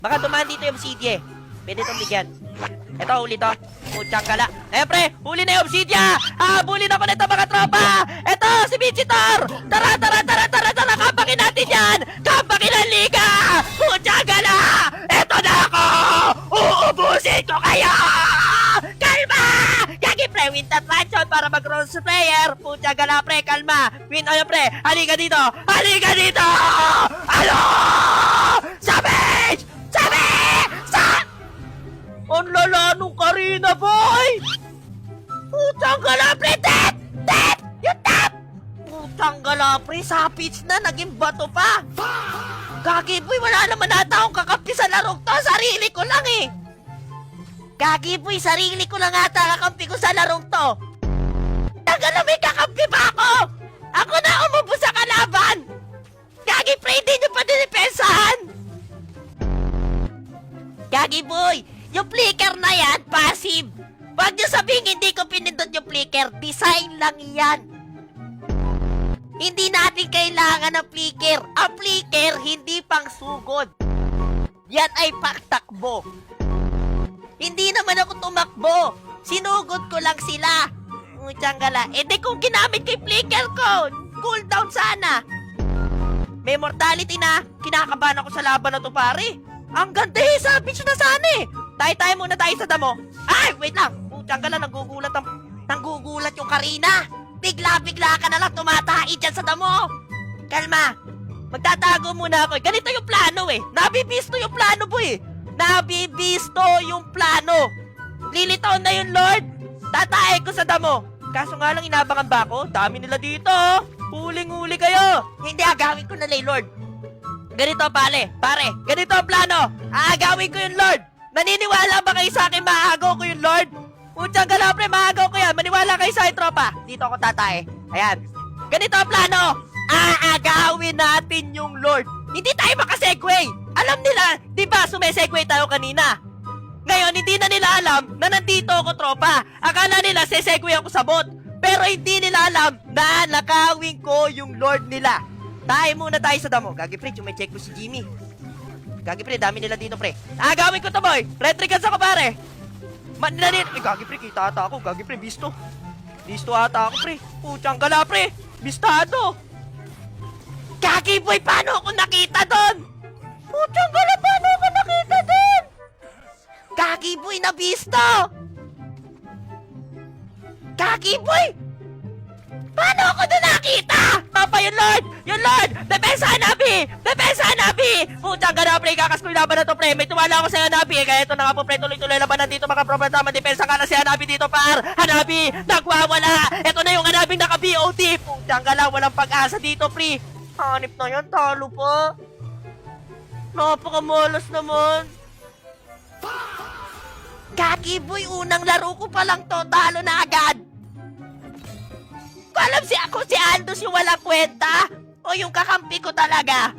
Baka dumaan dito yung obsidia eh. Pwede itong bigyan. Ito, huli to. Putsang gala. Eh, pre, huli na yung obsidia! Habulin ako nito mga tropa! Ito, si Vigitor! Tara, tara, tara, tara, tara! Kapakin natin yan! Kapakin ang liga! Putsang gala! Ito na ako! Uubusin ko kayo! Kalma! Gagi, pre, win that mansion para mag-rose player! Putsang gala, pre, kalma! Win, ayo, pre, halika dito! Halika dito! Ano? Savage! Ang lala nung Karina, boy! Putang galapre, tet! Tet! Yung tap! Putang galapre, sapits na, naging bato pa! Gagi, boy, wala naman ata akong kakampi sa larong to, sarili ko lang eh! Gagi, boy, sarili ko lang ata kakampi ko sa larong to! Tagal na may kakampi pa ako! Ako na umubo sa kalaban! Gagi, pre, hindi nyo pa dinipensahan! Gagi, boy! Yung flicker na yan, passive. Huwag niyo sabihin hindi ko pinindot yung flicker. Design lang yan. Hindi natin kailangan ng flicker. Ang flicker, hindi pang sugod. Yan ay paktakbo. Hindi naman ako tumakbo. Sinugod ko lang sila. Mutsang gala. Eh di kung ginamit ko yung flicker ko, cooldown sana. May mortality na. Kinakabahan ako sa laban na to, pare. Ang ganda eh, savage na sana eh. Tayo muna tayo sa damo. Ay, wait lang. Putang ka lang, nanggugulat yung Karina. Bigla-bigla ka na lang tumatai dyan sa damo. Kalma. Magtatago muna ako. Ganito yung plano eh. Nabibisto yung plano, boy. Nabibisto yung plano. Lilitaw na yung Lord. Tatay ko sa damo. Kaso nga lang inabangan ba ako? Dami nila dito. Huling-huli kayo. Hindi, agawin ko na lang, Lord. Ganito, pare. Ganito ang plano. Aagawin ko yung Lord. Naniniwala ba kayo sa akin maagaw ko yung Lord? Putsang galapre, maagaw ko yan. Maniwala kayo sa akin, tropa. Dito ako tatay. Ayan. Ganito ang plano. Aagawin natin yung Lord. Hindi tayo makasegway. Alam nila, di ba sumesegway tayo kanina? Ngayon, hindi na nila alam na nandito ako, tropa. Akala nila sesegway ako sa bot. Pero hindi nila alam na nakawin ko yung Lord nila. Tayo muna tayo sa damo. Gagi, pre, may check ko si Jimmy. Gagi, pre, dami nila dito, pre. Gawin ko to, boy. Retrigans ako, pare. Gagi, pre, kita ata ako. Gagi, pre, bisto. Bisto ata ako, pre. Putsang gala, pre. Bistado. Gagi, boy, paano ako nakita doon? Putsang gala, paano ako nakita doon? Gagi, boy, nabisto. Gagi, boy. Paano ako doon nakita? Papa, yung Lord! Yung Lord! Depensa, Nabi! Depensa, Nabi! Putang gana, pre, kakas ko yung laban na to, pre. May tuwala ako sa'yo, Nabi. Kaya ito na nga po, pre, tuloy-tuloy laban dito, mga problema. Depensa ka na si Hanabi dito, par. Hanabi, nagwawala. Ito na yung Hanabing naka-BOT. Putang gala, walang pag-asa dito, pre. Hanip na yan, talo pa. Napakamalas naman. Gagi, boy, unang laro ko pa lang to, talo na agad. Alam si Aldos yung walang kwenta o yung kakampi ko talaga.